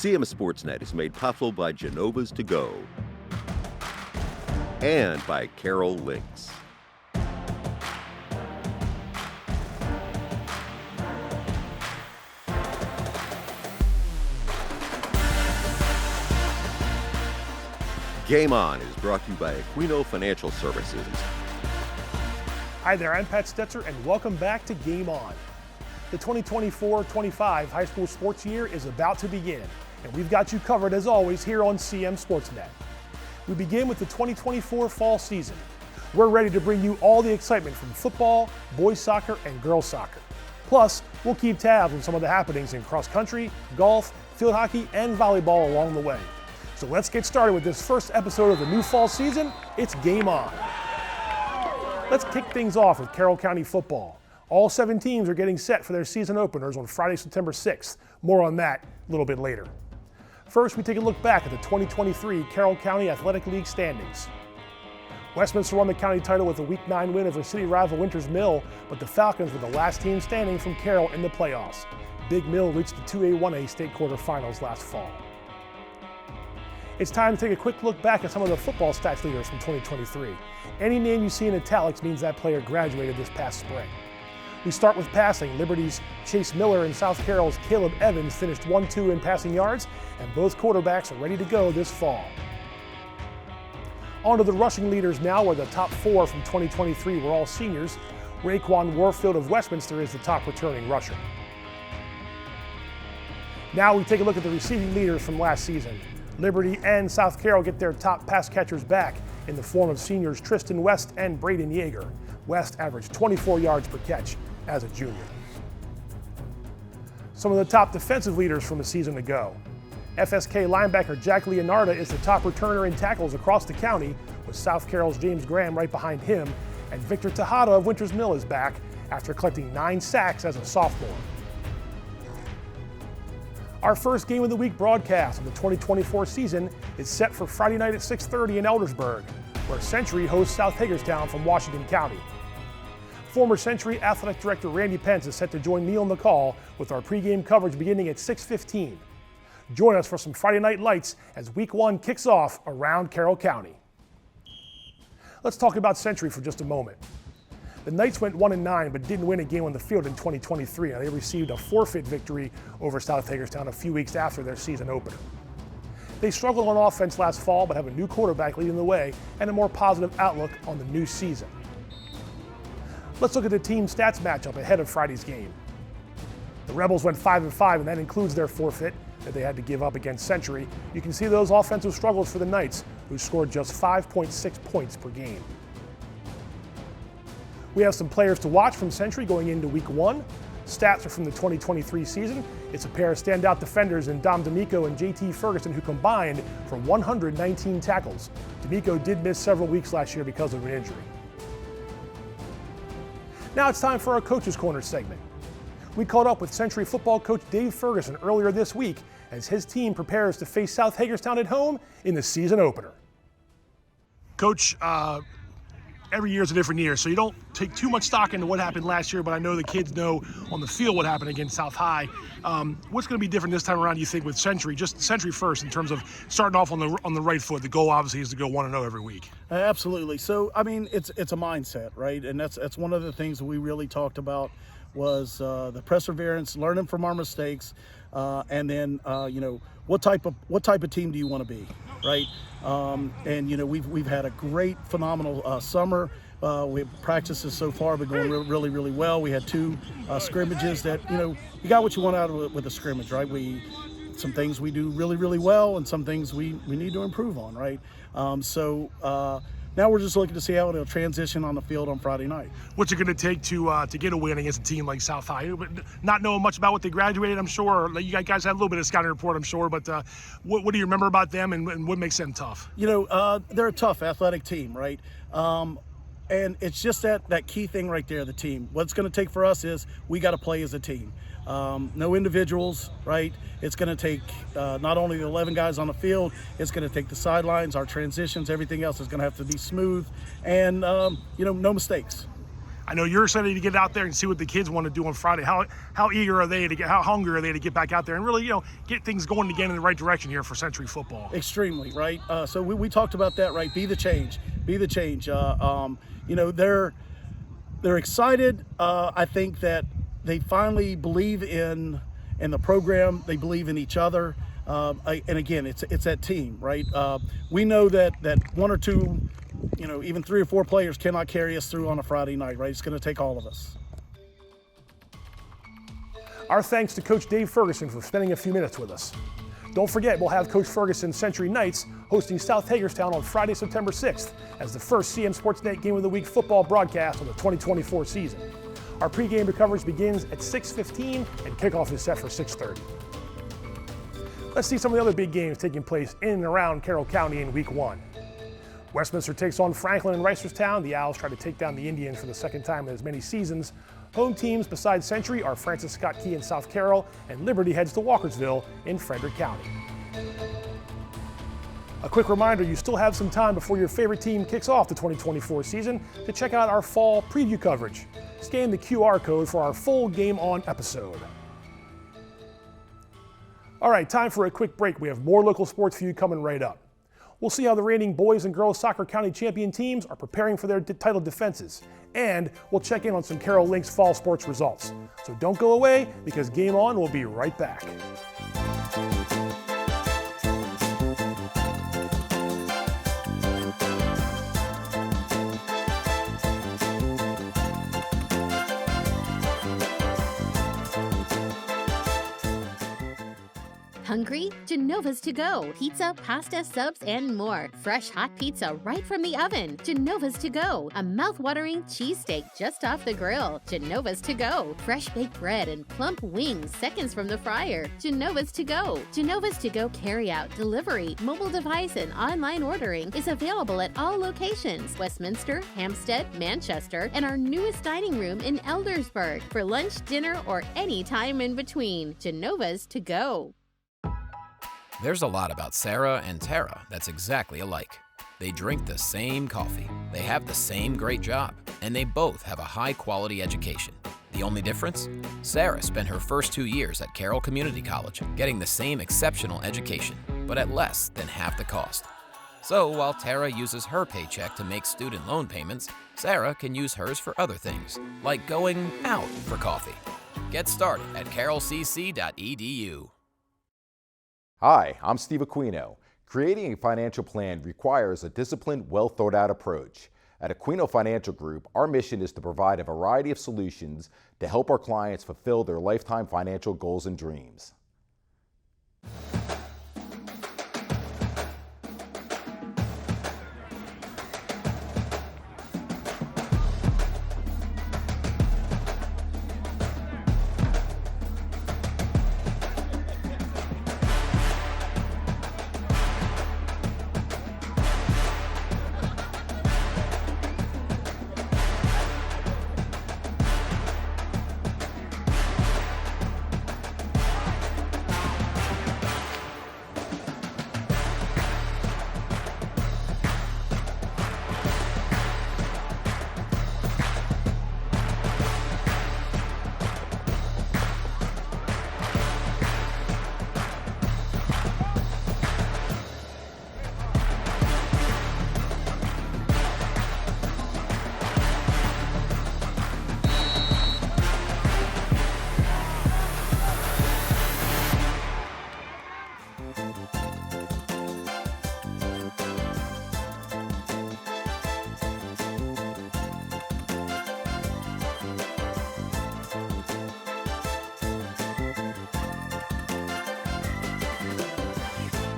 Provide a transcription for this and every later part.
CMSportsNet is made possible by Genova's To Go and by Carroll Links. Game On is brought to you by Aquino Financial Services. Hi there, I'm Pat Stetzer, and welcome back to Game On. The 2024-25 high school sports year is about to begin, and we've got you covered as always here on CMSportsNet. We begin with the 2024 fall season. We're ready to bring you all the excitement from football, boys soccer, and girls soccer. Plus, we'll keep tabs on some of the happenings in cross country, golf, field hockey, and volleyball along the way. So let's get started with this first episode of the new fall season. It's Game On. Let's kick things off with Carroll County football. All 7 teams are getting set for their season openers on Friday, September 6th. More on that a little bit later. First, we take a look back at the 2023 Carroll County Athletic League standings. Westminster won the county title with a Week 9 win over city rival Winters Mill, but the Falcons were the last team standing from Carroll in the playoffs. Big Mill reached the 2A-1A state quarterfinals last fall. It's time to take a quick look back at some of the football stats leaders from 2023. Any name you see in italics means that player graduated this past spring. We start with passing. Liberty's Chase Miller and South Carroll's Caleb Evans finished 1-2 in passing yards, and both quarterbacks are ready to go this fall. On to the rushing leaders now, where the top 4 from 2023 were all seniors. Raekwon Warfield of Westminster is the top returning rusher. Now we take a look at the receiving leaders from last season. Liberty and South Carroll get their top pass catchers back in the form of seniors Tristan West and Braden Yeager. West averaged 24 yards per catch as a junior. Some of the top defensive leaders from a season ago. FSK linebacker Jack Leonarda is the top returner in tackles across the county, with South Carroll's James Graham right behind him, and Victor Tejada of Winters Mill is back after collecting 9 sacks as a sophomore. Our first game of the week broadcast of the 2024 season is set for Friday night at 6:30 in Eldersburg, where Century hosts South Hagerstown from Washington County. Former Century Athletic Director Randy Pence is set to join me on the call with our pregame coverage beginning at 6:15. Join us for some Friday night lights as Week 1 kicks off around Carroll County. Let's talk about Century for just a moment. The Knights went 1-9 but didn't win a game on the field in 2023. They received a forfeit victory over South Hagerstown a few weeks after their season opener. They struggled on offense last fall but have a new quarterback leading the way and a more positive outlook on the new season. Let's look at the team stats matchup ahead of Friday's game. The Rebels went 5-5, and that includes their forfeit that they had to give up against Century. You can see those offensive struggles for the Knights, who scored just 5.6 points per game. We have some players to watch from Century going into Week 1. Stats are from the 2023 season. It's a pair of standout defenders in Dom D'Amico and JT Ferguson, who combined for 119 tackles. D'Amico did miss several weeks last year because of an injury. Now it's time for our Coach's Corner segment. We caught up with Century football coach Dave Ferguson earlier this week as his team prepares to face South Hagerstown at home in the season opener. Coach, every year is a different year, so you don't take too much stock into what happened last year, but I know the kids know on the field what happened against South High. What's going to be different this time around, you think, with Century? Just Century first in terms of starting off on the right foot. The goal obviously is to go 1-0 every week. Absolutely. So, I mean, it's a mindset, right? And that's one of the things that we really talked about was the perseverance, learning from our mistakes, and then what type of team do you want to be, right? And we've had a great, phenomenal summer. Practices so far been going really, really well. We had 2 scrimmages that you got what you want out of it with a scrimmage, right? Some things we do really, really well, and some things we need to improve on, right? Now we're just looking to see how it'll transition on the field on Friday night. What's it going to take to get a win against a team like South High? Not knowing much about what they graduated, I'm sure. You guys had a little bit of scouting report, I'm sure. But what do you remember about them, and what makes them tough? They're a tough athletic team, right? And it's just that key thing right there, the team. What's going to take for us is we got to play as a team. No individuals, right? It's going to take not only the 11 guys on the field, it's going to take the sidelines, our transitions, everything else is going to have to be smooth, and no mistakes. I know you're excited to get out there and see what the kids want to do on Friday. How eager are they to get, how hungry are they to get back out there and really, get things going again in the right direction here for Century football? Extremely, right? So we talked about that, right? Be the change. Be the change. They're excited. I think that they finally believe in the program. They believe in each other. And again, it's that team, right? We know that one or two, even 3 or 4 players cannot carry us through on a Friday night, right? It's going to take all of us. Our thanks to Coach Dave Ferguson for spending a few minutes with us. Don't forget, we'll have Coach Ferguson's Century Knights hosting South Hagerstown on Friday, September 6th as the first CMSportsNet Game of the Week football broadcast of the 2024 season. Our pregame coverage begins at 6:15 and kickoff is set for 6:30. Let's see some of the other big games taking place in and around Carroll County in Week 1. Westminster takes on Franklin and Reisterstown. The Owls try to take down the Indians for the second time in as many seasons. Home teams besides Century are Francis Scott Key in South Carroll, and Liberty heads to Walkersville in Frederick County. A quick reminder, you still have some time before your favorite team kicks off the 2024 season to check out our fall preview coverage. Scan the QR code for our full Game On episode. All right, time for a quick break. We have more local sports for you coming right up. We'll see how the reigning boys and girls soccer county champion teams are preparing for their title defenses. And we'll check in on some Carroll Lynx fall sports results. So don't go away because Game On will be right back. Hungry? Genova's to go. Pizza, pasta, subs, and more. Fresh hot pizza right from the oven. Genova's to go. A mouth-watering cheesesteak just off the grill. Genova's to go. Fresh baked bread and plump wings seconds from the fryer. Genova's to go. Genova's to go carry-out, delivery, mobile device, and online ordering is available at all locations. Westminster, Hampstead, Manchester, and our newest dining room in Eldersburg. For lunch, dinner, or any time in between. Genova's to go. There's a lot about Sarah and Tara that's exactly alike. They drink the same coffee, they have the same great job, and they both have a high-quality education. The only difference? Sarah spent her first 2 years at Carroll Community College, getting the same exceptional education, but at less than half the cost. So while Tara uses her paycheck to make student loan payments, Sarah can use hers for other things, like going out for coffee. Get started at carrollcc.edu. Hi, I'm Steve Aquino. Creating a financial plan requires a disciplined, well-thought-out approach. At Aquino Financial Group, our mission is to provide a variety of solutions to help our clients fulfill their lifetime financial goals and dreams.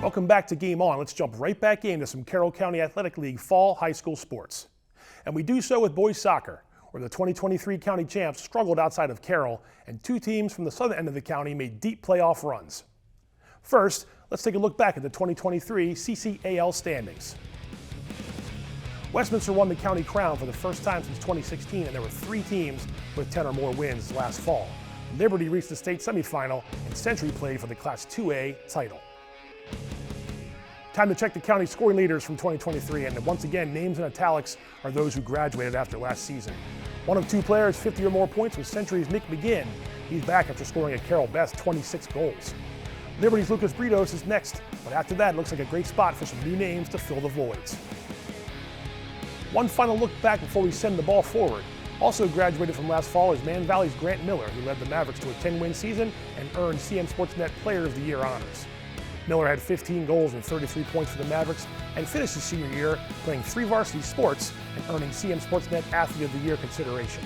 Welcome back to Game On. Let's jump right back into some Carroll County Athletic League fall high school sports. And we do so with boys soccer, where the 2023 county champs struggled outside of Carroll, and 2 teams from the southern end of the county made deep playoff runs. First, let's take a look back at the 2023 CCAL standings. Westminster won the county crown for the first time since 2016, and there were 3 teams with 10 or more wins last fall. Liberty reached the state semifinal, and Century played for the Class 2A title. Time to check the county scoring leaders from 2023, and once again, names in italics are those who graduated after last season. One of two players, 50 or more points, was Century's Nick McGinn. He's back after scoring a Carroll best 26 goals. Liberty's Lucas Britos is next, but after that, it looks like a great spot for some new names to fill the voids. One final look back before we send the ball forward. Also graduated from last fall is Man Valley's Grant Miller, who led the Mavericks to a 10-win season and earned CMSportsNet Player of the Year honors. Miller had 15 goals and 33 points for the Mavericks and finished his senior year playing 3 varsity sports and earning CMSportsNet Athlete of the Year consideration.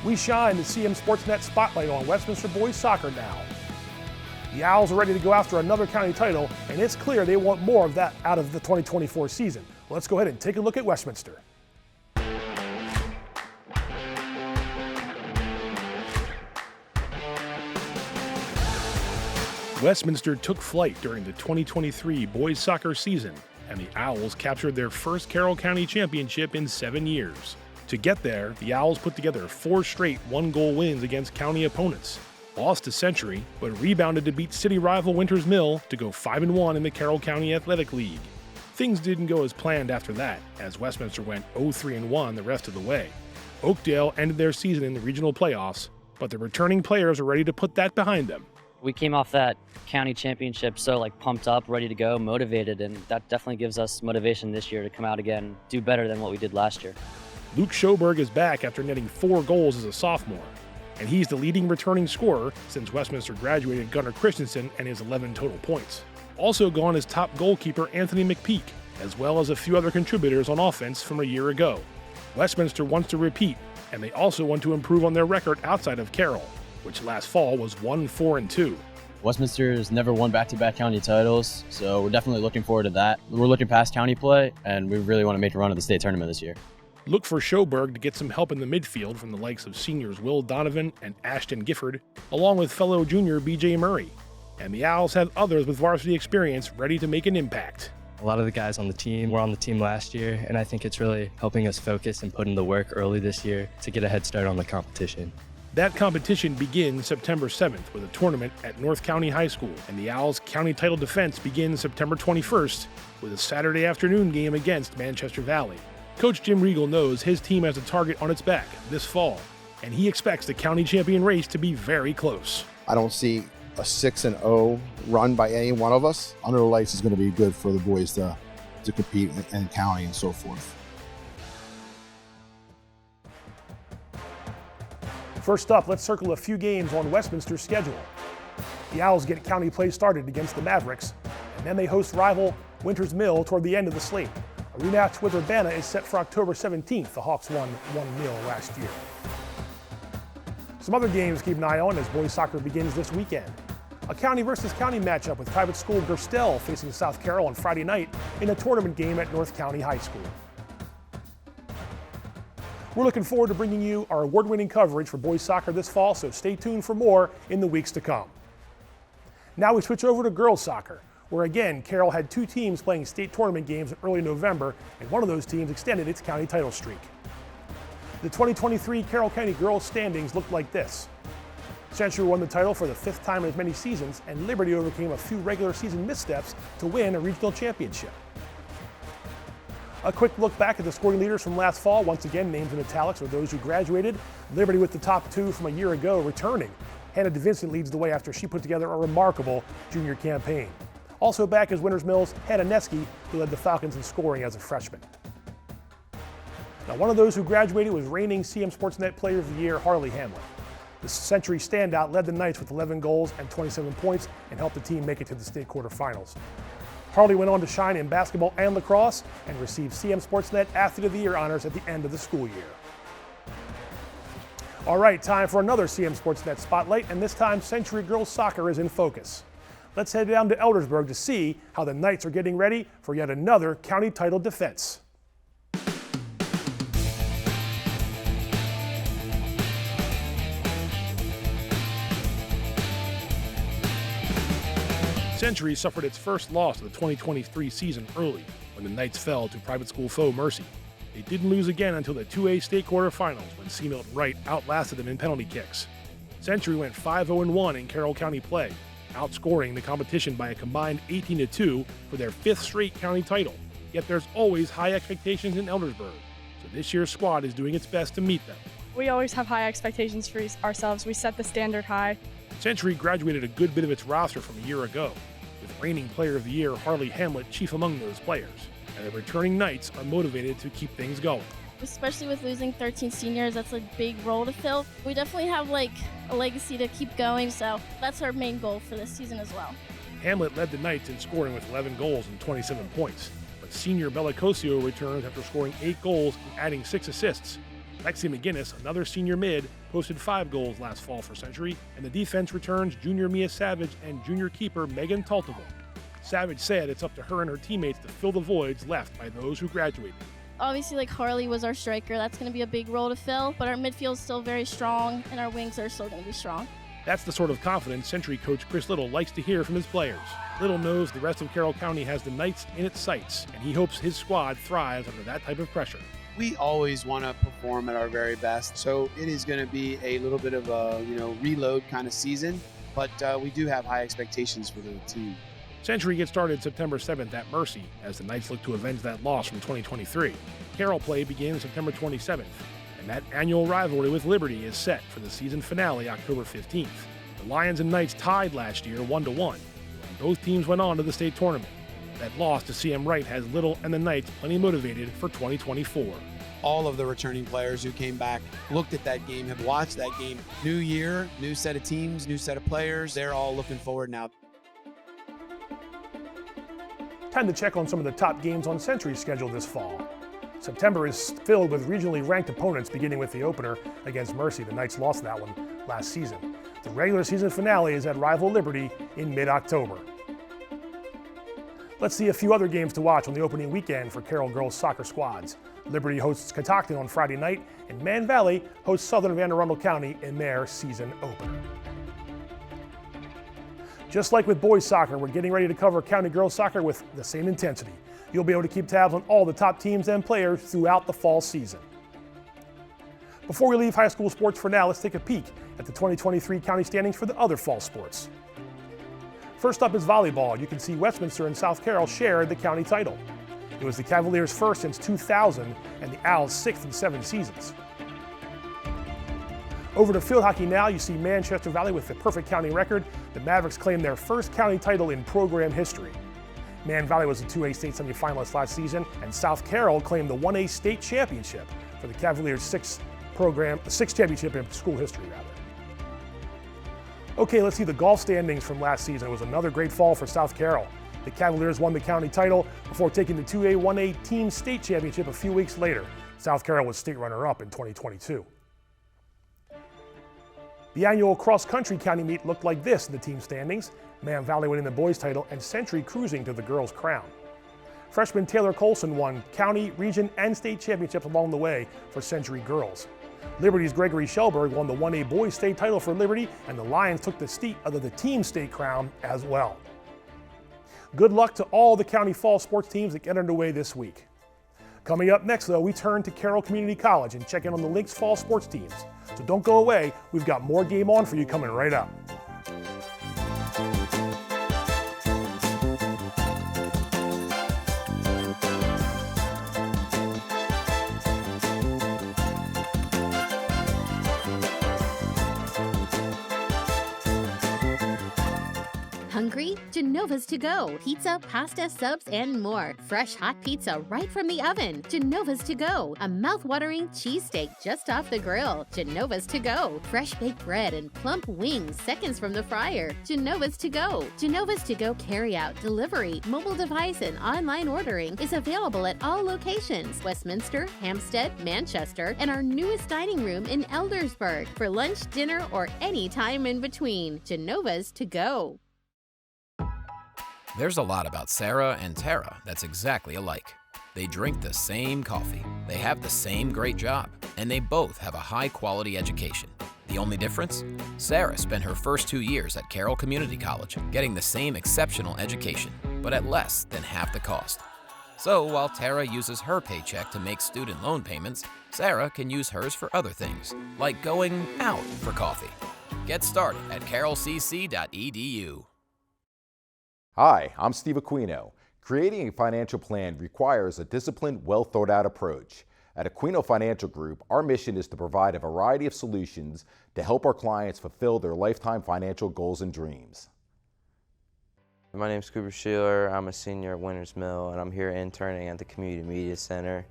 We shine the CMSportsNet spotlight on Westminster boys soccer now. The Owls are ready to go after another county title, and it's clear they want more of that out of the 2024 season. Let's go ahead and take a look at Westminster. Westminster took flight during the 2023 boys soccer season, and the Owls captured their first Carroll County championship in 7 years. To get there, the Owls put together 4 straight one-goal wins against county opponents, lost to Century, but rebounded to beat city rival Winters Mill to go 5-1 in the Carroll County Athletic League. Things didn't go as planned after that, as Westminster went 0-3-1 the rest of the way. Oakdale ended their season in the regional playoffs, but the returning players are ready to put that behind them. We came off that county championship so pumped up, ready to go, motivated, and that definitely gives us motivation this year to come out again, do better than what we did last year. Luke Schoberg is back after netting 4 goals as a sophomore, and he's the leading returning scorer since Westminster graduated Gunnar Christensen and his 11 total points. Also gone is top goalkeeper Anthony McPeak, as well as a few other contributors on offense from a year ago. Westminster wants to repeat, and they also want to improve on their record outside of Carroll, which last fall was 1-4-2. Westminster has never won back-to-back county titles, so we're definitely looking forward to that. We're looking past county play, and we really want to make a run at the state tournament this year. Look for Schoberg to get some help in the midfield from the likes of seniors Will Donovan and Ashton Gifford, along with fellow junior BJ Murray. And the Owls have others with varsity experience ready to make an impact. A lot of the guys on the team were on the team last year, and I think it's really helping us focus and put in the work early this year to get a head start on the competition. That competition begins September 7th with a tournament at North County High School, and the Owls' county title defense begins September 21st with a Saturday afternoon game against Manchester Valley. Coach Jim Riegel knows his team has a target on its back this fall, and he expects the county champion race to be very close. I don't see a 6-0 run by any one of us. Under the lights is going to be good for the boys to compete in county and so forth. First up, let's circle a few games on Westminster's schedule. The Owls get county play started against the Mavericks, and then they host rival Winters Mill toward the end of the slate. A rematch with Urbana is set for October 17th. The Hawks won 1-0 last year. Some other games to keep an eye on as boys soccer begins this weekend. A county versus county matchup with private school Gerstel facing South Carroll on Friday night in a tournament game at North County High School. We're looking forward to bringing you our award-winning coverage for boys soccer this fall, so stay tuned for more in the weeks to come. Now we switch over to girls soccer, where again, Carroll had 2 teams playing state tournament games in early November, and one of those teams extended its county title streak. The 2023 Carroll County girls standings looked like this. Century won the title for the 5th time in as many seasons, and Liberty overcame a few regular season missteps to win a regional championship. A quick look back at the scoring leaders from last fall. Once again, names in italics are those who graduated. Liberty with the top 2 from a year ago returning. Hannah DeVincent leads the way after she put together a remarkable junior campaign. Also back is Winters Mill's Hannah Neske, who led the Falcons in scoring as a freshman. Now, one of those who graduated was reigning CMSportsNet Player of the Year, Harley Hamlin. The Century standout led the Knights with 11 goals and 27 points and helped the team make it to the state quarterfinals. Harley went on to shine in basketball and lacrosse and received CMSportsNet Athlete of the Year honors at the end of the school year. All right, time for another CMSportsNet spotlight, and this time Century girls soccer is in focus. Let's head down to Eldersburg to see how the Knights are getting ready for yet another county title defense. Century suffered its first loss of the 2023 season early when the Knights fell to private school foe Mercy. They didn't lose again until the 2A state quarterfinals when C. Milton Wright outlasted them in penalty kicks. Century went 5-0-1 in Carroll County play, outscoring the competition by a combined 18-2 for their 5th straight county title. Yet there's always high expectations in Eldersburg, so this year's squad is doing its best to meet them. We always have high expectations for ourselves. We set the standard high. Century graduated a good bit of its roster from a year ago, with reigning Player of the Year Harley Hamlet chief among those players, and the returning Knights are motivated to keep things going. Especially with losing 13 seniors, that's a big role to fill. We definitely have a legacy to keep going, so that's our main goal for this season as well. Hamlet led the Knights in scoring with 11 goals and 27 points, but senior Bellicosio returns after scoring 8 goals and adding 6 assists. Lexi McGinnis, another senior mid, posted 5 goals last fall for Century, and the defense returns junior Mia Savage and junior keeper Megan Taltable. Savage said it's up to her and her teammates to fill the voids left by those who graduated. Obviously, Harley was our striker. That's going to be a big role to fill, but our midfield is still very strong, and our wings are still going to be strong. That's the sort of confidence Century coach Chris Little likes to hear from his players. Little knows the rest of Carroll County has the Knights in its sights, and he hopes his squad thrives under that type of pressure. We always want to perform at our very best, so it is going to be a little bit of a reload kind of season, but we do have high expectations for the team. Century gets started September 7th at Mercy as the Knights look to avenge that loss from 2023. Carroll play begins September 27th, and that annual rivalry with Liberty is set for the season finale October 15th. The Lions and Knights tied last year 1-1, and both teams went on to the state tournament. That loss to CM Wright has Little and the Knights plenty motivated for 2024. All of the returning players who came back looked at that game, have watched that game. New year, new set of teams, new set of players. They're all looking forward now. Time to check on some of the top games on Century's schedule this fall. September is filled with regionally ranked opponents, beginning with the opener against Mercy. The Knights lost that one last season. The regular season finale is at rival Liberty in mid-October. Let's see a few other games to watch on the opening weekend for Carroll girls soccer squads. Liberty hosts Catoctin on Friday night, and Man Valley hosts Southern Van Arundel County in their season opener. Just like with boys soccer, we're getting ready to cover county girls soccer with the same intensity. You'll be able to keep tabs on all the top teams and players throughout the fall season. Before we leave high school sports for now, let's take a peek at the 2023 county standings for the other fall sports. First up is volleyball. You can see Westminster and South Carroll shared the county title. It was the Cavaliers' first since 2000 and the Owls' 6th in 7 seasons. Over to field hockey now, you see Manchester Valley with the perfect county record. The Mavericks claimed their first county title in program history. Man Valley was a 2A state semifinalist last season, and South Carroll claimed the 1A state championship for the Cavaliers' 6th championship in school history, rather. Okay, let's see the golf standings from last season. It was another great fall for South Carroll. The Cavaliers won the county title before taking the 2A, 1A team state championship a few weeks later. South Carroll was state runner-up in 2022. The annual cross-country county meet looked like this in the team standings. Man Valley winning the boys title and Century cruising to the girls' crown. Freshman Taylor Colson won county, region, and state championships along the way for Century girls. Liberty's Gregory Shelberg won the 1A boys state title for Liberty, and the Lions took the team state crown as well. Good luck to all the county fall sports teams that get underway this week. Coming up next, though, we turn to Carroll Community College and check in on the Lynx fall sports teams. So don't go away. We've got more Game On for you coming right up. Hungry? Genova's to go. Pizza, pasta, subs, and more. Fresh hot pizza right from the oven. Genova's to go. A mouth-watering cheesesteak just off the grill. Genova's to go. Fresh baked bread and plump wings seconds from the fryer. Genova's to go. Genova's to go carryout, delivery, mobile device, and online ordering is available at all locations. Westminster, Hampstead, Manchester, and our newest dining room in Eldersburg for lunch, dinner, or any time in between. Genova's to go. There's a lot about Sarah and Tara that's exactly alike. They drink the same coffee, they have the same great job, and they both have a high-quality education. The only difference? Sarah spent her first 2 years at Carroll Community College, getting the same exceptional education, but at less than half the cost. So while Tara uses her paycheck to make student loan payments, Sarah can use hers for other things, like going out for coffee. Get started at carrollcc.edu. Hi, I'm Steve Aquino. Creating a financial plan requires a disciplined, well-thought-out approach. At Aquino Financial Group, our mission is to provide a variety of solutions to help our clients fulfill their lifetime financial goals and dreams. My name is Cooper Schiller. I'm a senior at Winters Mill, and I'm here interning at the Community Media Center.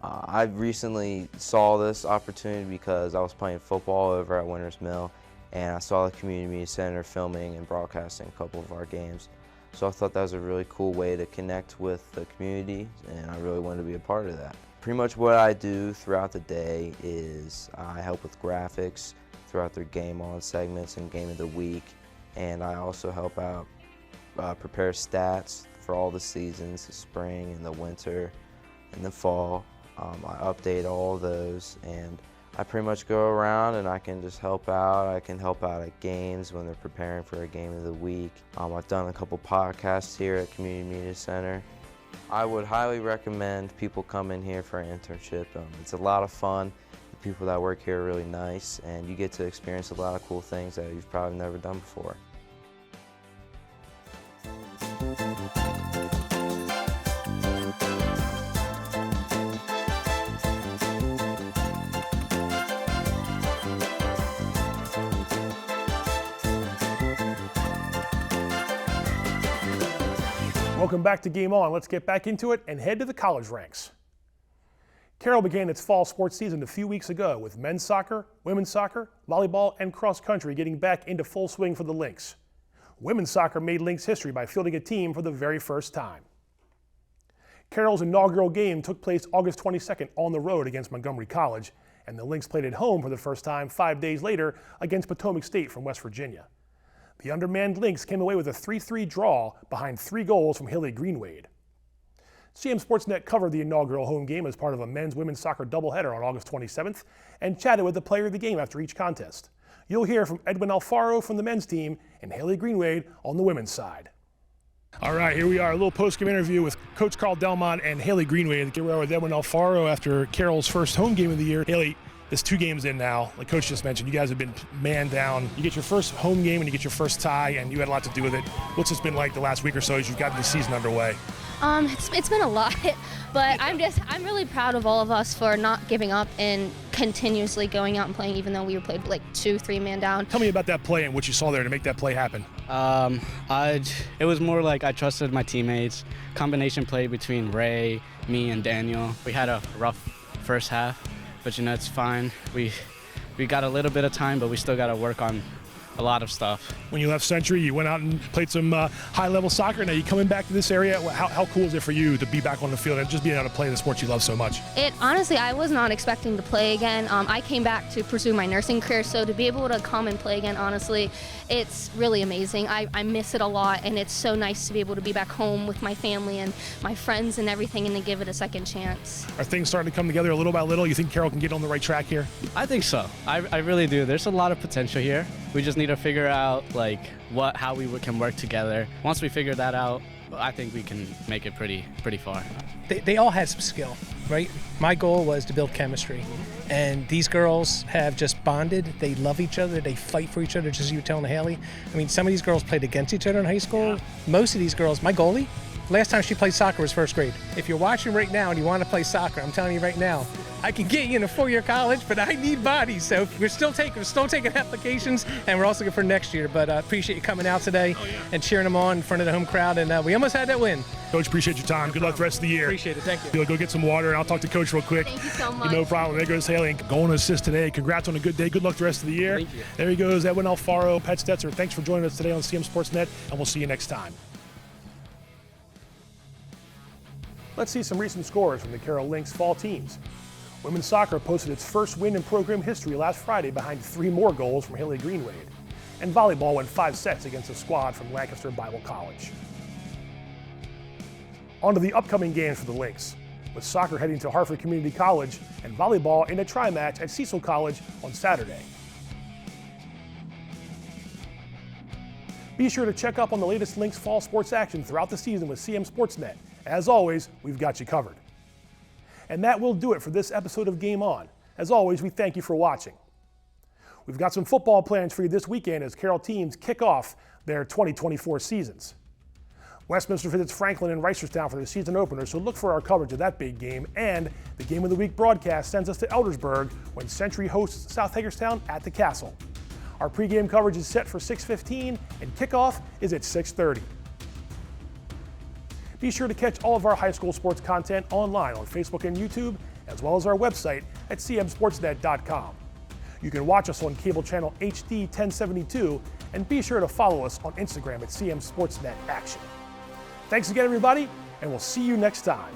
I recently saw this opportunity because I was playing football over at Winters Mill, and I saw the Community Media Center filming and broadcasting a couple of our games. So I thought that was a really cool way to connect with the community, and I really wanted to be a part of that. Pretty much what I do throughout the day is I help with graphics throughout their Game On segments and Game of the Week, and I also help out prepare stats for all the seasons, the spring and the winter and the fall. I update all of those, and I pretty much go around and I can just help out. I can help out at games when they're preparing for a game of the week. I've done a couple podcasts here at Community Media Center. I would highly recommend people come in here for an internship. It's a lot of fun. The people that work here are really nice, and you get to experience a lot of cool things that you've probably never done before. Welcome back to Game On. Let's get back into it and head to the college ranks. Carroll began its fall sports season a few weeks ago with men's soccer, women's soccer, volleyball, and cross country getting back into full swing for the Lynx. Women's soccer made Lynx history by fielding a team for the very first time. Carroll's inaugural game took place August 22nd on the road against Montgomery College, and the Lynx played at home for the first time 5 days later against Potomac State from West Virginia. The undermanned Lynx came away with a 3-3 draw behind 3 goals from Haley Greenwade. CMSportsNet covered the inaugural home game as part of a men's-women's soccer doubleheader on August 27th and chatted with the player of the game after each contest. You'll hear from Edwin Alfaro from the men's team and Haley Greenwade on the women's side. All right, here we are, a little post-game interview with Coach Carl Delmont and Haley Greenwade. Here we are with Edwin Alfaro after Carroll's first home game of the year. Haley, it's 2 games in now. Like Coach just mentioned, you guys have been man down. You get your first home game and you get your first tie, and you had a lot to do with it. What's this been like the last week or so as you've gotten the season underway? It's been a lot, but I'm really proud of all of us for not giving up and continuously going out and playing, even though we were played like 2-3 man down. Tell me about that play and what you saw there to make that play happen. It was more like I trusted my teammates. Combination play between Ray, me, and Daniel. We had a rough first half, but it's fine. We got a little bit of time, but we still got to work on a lot of stuff. When you left Century, you went out and played some high-level soccer. Now you're coming back to this area. How cool is it for you to be back on the field and just being able to play the sport you love so much? Honestly, I was not expecting to play again. I came back to pursue my nursing career, so to be able to come and play again, honestly, it's really amazing. I miss it a lot, and it's so nice to be able to be back home with my family and my friends and everything, and to give it a second chance. Are things starting to come together a little by little? You think Carroll can get on the right track here? I think so. I really do. There's a lot of potential here. We just need to figure out how we can work together. Once we figure that out, I think we can make it pretty far. They all had some skill, right? My goal was to build chemistry, and these girls have just bonded. They love each other. They fight for each other, just as you were telling Haley. I mean, some of these girls played against each other in high school. Most of these girls, my goalie, last time she played soccer was first grade. If you're watching right now and you want to play soccer, I'm telling you right now, I can get you in a 4-year college, but I need bodies. So we're still taking applications, and we're also looking for next year. But I appreciate you coming out today and cheering them on in front of the home crowd. And we almost had that win. Coach, appreciate your time. Good luck the rest of the year. Appreciate it. Thank you. You'll go get some water, and I'll talk to Coach real quick. Thank you so much. No problem. There goes Haley. Going to assist today. Congrats on a good day. Good luck the rest of the year. Thank you. There he goes, Edwin Alfaro, Pat Stetzer. Thanks for joining us today on CMSportsNet, and we'll see you next time. Let's see some recent scores from the Carroll Lynx fall teams. Women's soccer posted its first win in program history last Friday behind 3 more goals from Haley Greenwade. And volleyball won 5 sets against a squad from Lancaster Bible College. On to the upcoming games for the Lynx, with soccer heading to Hartford Community College and volleyball in a tri-match at Cecil College on Saturday. Be sure to check up on the latest Lynx fall sports action throughout the season with CMSportsNet. As always, we've got you covered. And that will do it for this episode of Game On. As always, we thank you for watching. We've got some football plans for you this weekend as Carroll teams kick off their 2024 seasons. Westminster visits Franklin and Reisterstown for the season opener, so look for our coverage of that big game. And the Game of the Week broadcast sends us to Eldersburg when Century hosts South Hagerstown at the Castle. Our pregame coverage is set for 6:15 and kickoff is at 6:30. Be sure to catch all of our high school sports content online on Facebook and YouTube, as well as our website at CMSportsNet.com. You can watch us on cable channel HD 1072 and be sure to follow us on Instagram at CMSportsNet Action. Thanks again, everybody, and we'll see you next time.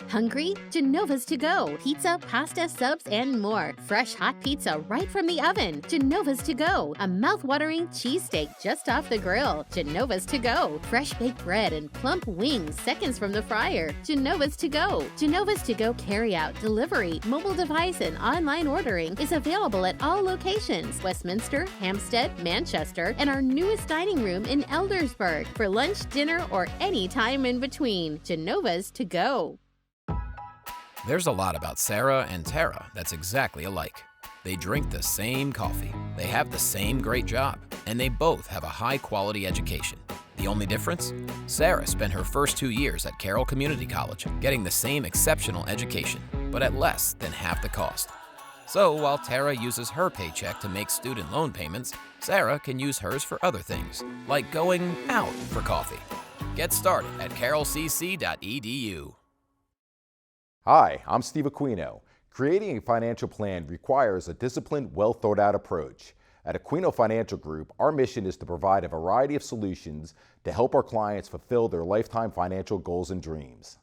Hungry? Genova's to go. Pizza, pasta, subs, and more. Fresh hot pizza right from the oven. Genova's to go. A mouth-watering cheesesteak just off the grill. Genova's to go. Fresh baked bread and plump wings seconds from the fryer. Genova's to go. Genova's to go carry-out, delivery, mobile device, and online ordering is available at all locations. Westminster, Hampstead, Manchester, and our newest dining room in Eldersburg. For lunch, dinner, or any time in between. Genova's to go. There's a lot about Sarah and Tara that's exactly alike. They drink the same coffee, they have the same great job, and they both have a high-quality education. The only difference? Sarah spent her first 2 years at Carroll Community College, getting the same exceptional education, but at less than half the cost. So while Tara uses her paycheck to make student loan payments, Sarah can use hers for other things, like going out for coffee. Get started at carrollcc.edu. Hi, I'm Steve Aquino. Creating a financial plan requires a disciplined, well-thought-out approach. At Aquino Financial Group, our mission is to provide a variety of solutions to help our clients fulfill their lifetime financial goals and dreams.